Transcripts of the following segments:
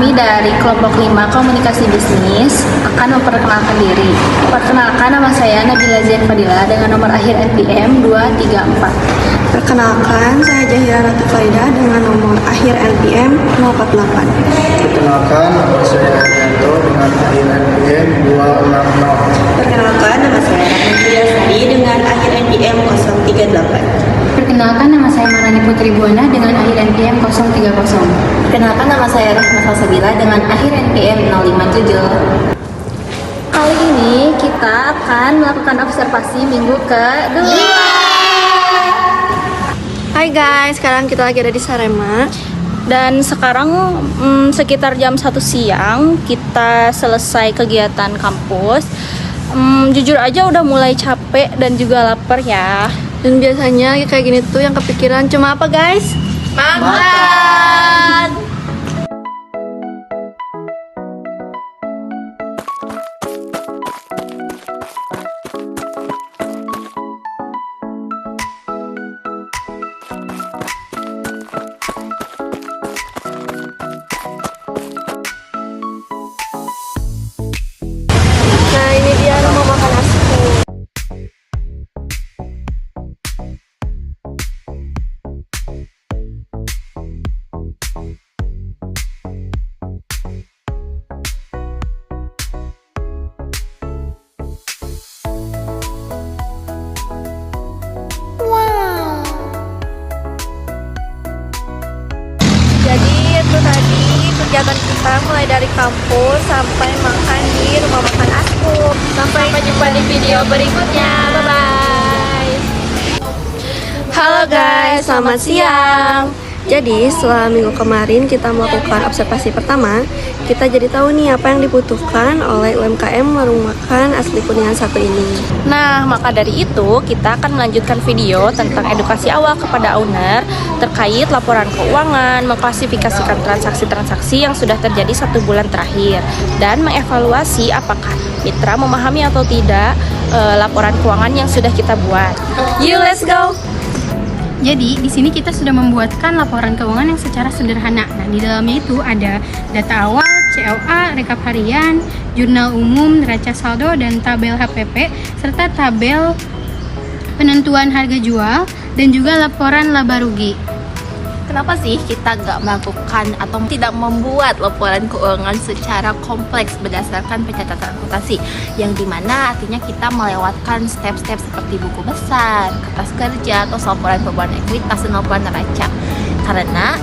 Kami dari kelompok 5 komunikasi bisnis akan memperkenalkan diri. Perkenalkan, nama saya Nabila Zain Fadila dengan nomor akhir NPM 234. Perkenalkan, saya Jahira Ratu Farida dengan nomor akhir NPM 048. Perkenalkan, nama saya Yanto dengan akhir NPM 260. Perkenalkan, nama saya Rahma Sari dengan akhir NPM 038. Perkenalkan, nama saya Marani Putri Buana dengan akhir NPM 030. Perkenalkan, nama saya Rahma Salsabila dengan akhir NPM 057. Kali ini kita akan melakukan observasi minggu kedua. Hai guys, sekarang kita lagi ada di Sarema. Dan sekarang sekitar jam 1 siang kita selesai kegiatan kampus. Jujur aja udah mulai capek dan juga lapar ya. Dan biasanya kayak gini tuh yang kepikiran cuma apa guys? Makan! Nah ini dia mau makan nasi. Jadi itu tadi kegiatan kita mulai dari kampus sampai makan di rumah makan Askum. Sampai jumpa di video berikutnya. Bye bye. Halo guys, selamat siang. Jadi setelah minggu kemarin kita melakukan observasi pertama, kita jadi tahu nih apa yang dibutuhkan oleh UMKM warung makan asli Kuningan 1 ini. Nah, maka dari itu kita akan melanjutkan video tentang edukasi awal kepada owner terkait laporan keuangan, mengklasifikasikan transaksi-transaksi yang sudah terjadi 1 bulan terakhir, dan mengevaluasi apakah mitra memahami atau tidak laporan keuangan yang sudah kita buat. Yuk, let's go! Jadi di sini kita sudah membuatkan laporan keuangan yang secara sederhana. Nah, di dalamnya itu ada data awal, COA, rekap harian, jurnal umum, neraca saldo, dan tabel HPP, serta tabel penentuan harga jual, dan juga laporan laba rugi. Kenapa sih kita nggak melakukan atau tidak membuat laporan keuangan secara kompleks berdasarkan pencatatan akuntansi, yang dimana artinya kita melewatkan step-step seperti buku besar, kertas kerja, atau laporan perubahan ekuitas dan laporan neraca? Karena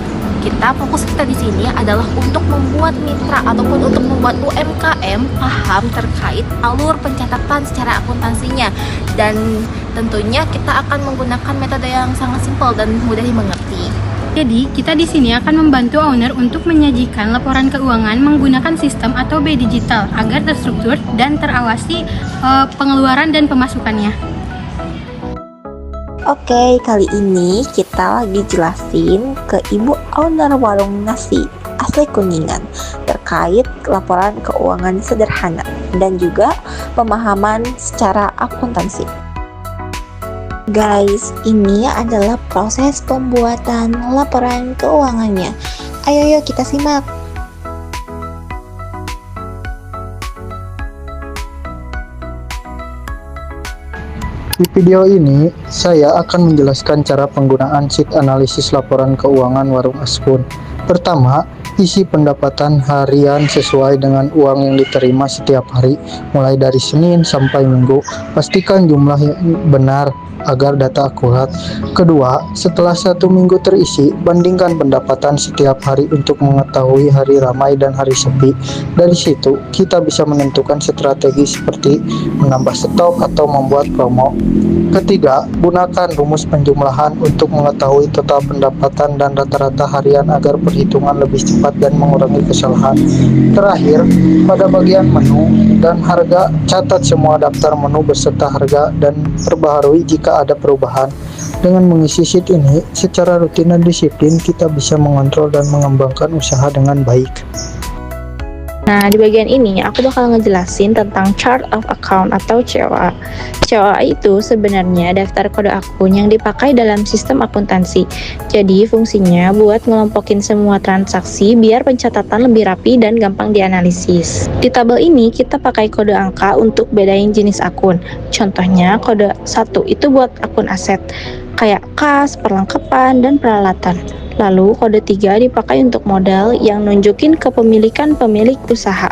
fokus kita di sini adalah untuk membuat mitra ataupun untuk membuat UMKM paham terkait alur pencatatan secara akuntansinya, dan tentunya kita akan menggunakan metode yang sangat simpel dan mudah dimengerti. Jadi kita di sini akan membantu owner untuk menyajikan laporan keuangan menggunakan sistem atau B digital agar terstruktur dan terawasi pengeluaran dan pemasukannya. Oke, kali ini kita lagi jelasin ke ibu owner warung nasi asli Kuningan terkait laporan keuangan sederhana dan juga pemahaman secara akuntansi. Guys, ini adalah proses pembuatan laporan keuangannya. Ayo yuk kita simak. Di video ini, saya akan menjelaskan cara penggunaan sheet analisis laporan keuangan warung Askum. Pertama, isi pendapatan harian sesuai dengan uang yang diterima setiap hari, mulai dari Senin sampai Minggu. Pastikan jumlah yang benar agar data akurat. Kedua, setelah 1 minggu terisi, bandingkan pendapatan setiap hari untuk mengetahui hari ramai dan hari sepi. Dari situ, kita bisa menentukan strategi seperti menambah stok atau membuat promo. Ketiga, gunakan rumus penjumlahan untuk mengetahui total pendapatan dan rata-rata harian agar perhitungan lebih cepat dan mengurangi kesalahan. Terakhir, pada bagian menu dan harga, catat semua daftar menu beserta harga dan perbaharui jika ada perubahan. Dengan mengisi sheet ini secara rutin dan disiplin, kita bisa mengontrol dan mengembangkan usaha dengan baik. Nah, di bagian ini aku bakal ngejelasin tentang Chart of Account atau COA. COA itu sebenarnya daftar kode akun yang dipakai dalam sistem akuntansi. Jadi, fungsinya buat ngelompokin semua transaksi biar pencatatan lebih rapi dan gampang dianalisis. Di tabel ini kita pakai kode angka untuk bedain jenis akun. Contohnya, kode 1 itu buat akun aset, kayak kas, perlengkapan, dan peralatan. Lalu kode 3 dipakai untuk modal yang nunjukin kepemilikan pemilik usaha.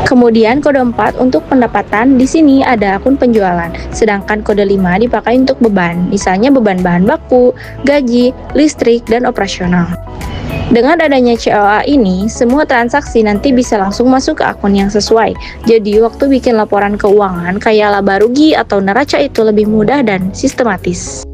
Kemudian kode 4 untuk pendapatan, di sini ada akun penjualan. Sedangkan kode 5 dipakai untuk beban, misalnya beban bahan baku, gaji, listrik, dan operasional. Dengan adanya COA ini, semua transaksi nanti bisa langsung masuk ke akun yang sesuai. Jadi waktu bikin laporan keuangan kayak laba rugi atau neraca itu lebih mudah dan sistematis.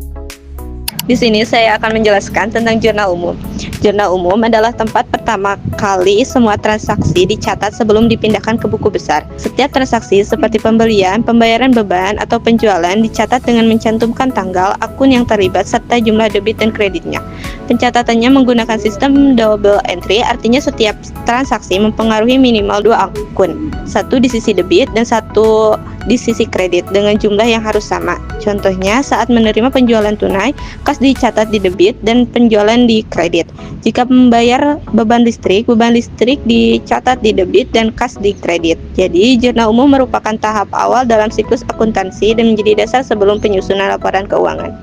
Di sini saya akan menjelaskan tentang jurnal umum. Jurnal umum adalah tempat pertama kali semua transaksi dicatat sebelum dipindahkan ke buku besar. Setiap transaksi seperti pembelian, pembayaran beban, atau penjualan dicatat dengan mencantumkan tanggal, akun yang terlibat, serta jumlah debit dan kreditnya. Pencatatannya menggunakan sistem double entry, artinya setiap transaksi mempengaruhi minimal 2 akun, satu di sisi debit dan satu di sisi kredit dengan jumlah yang harus sama. Contohnya, saat menerima penjualan tunai, kas dicatat di debit dan penjualan di kredit. Jika membayar beban listrik dicatat di debit dan kas di kredit. Jadi, jurnal umum merupakan tahap awal dalam siklus akuntansi dan menjadi dasar sebelum penyusunan laporan keuangan.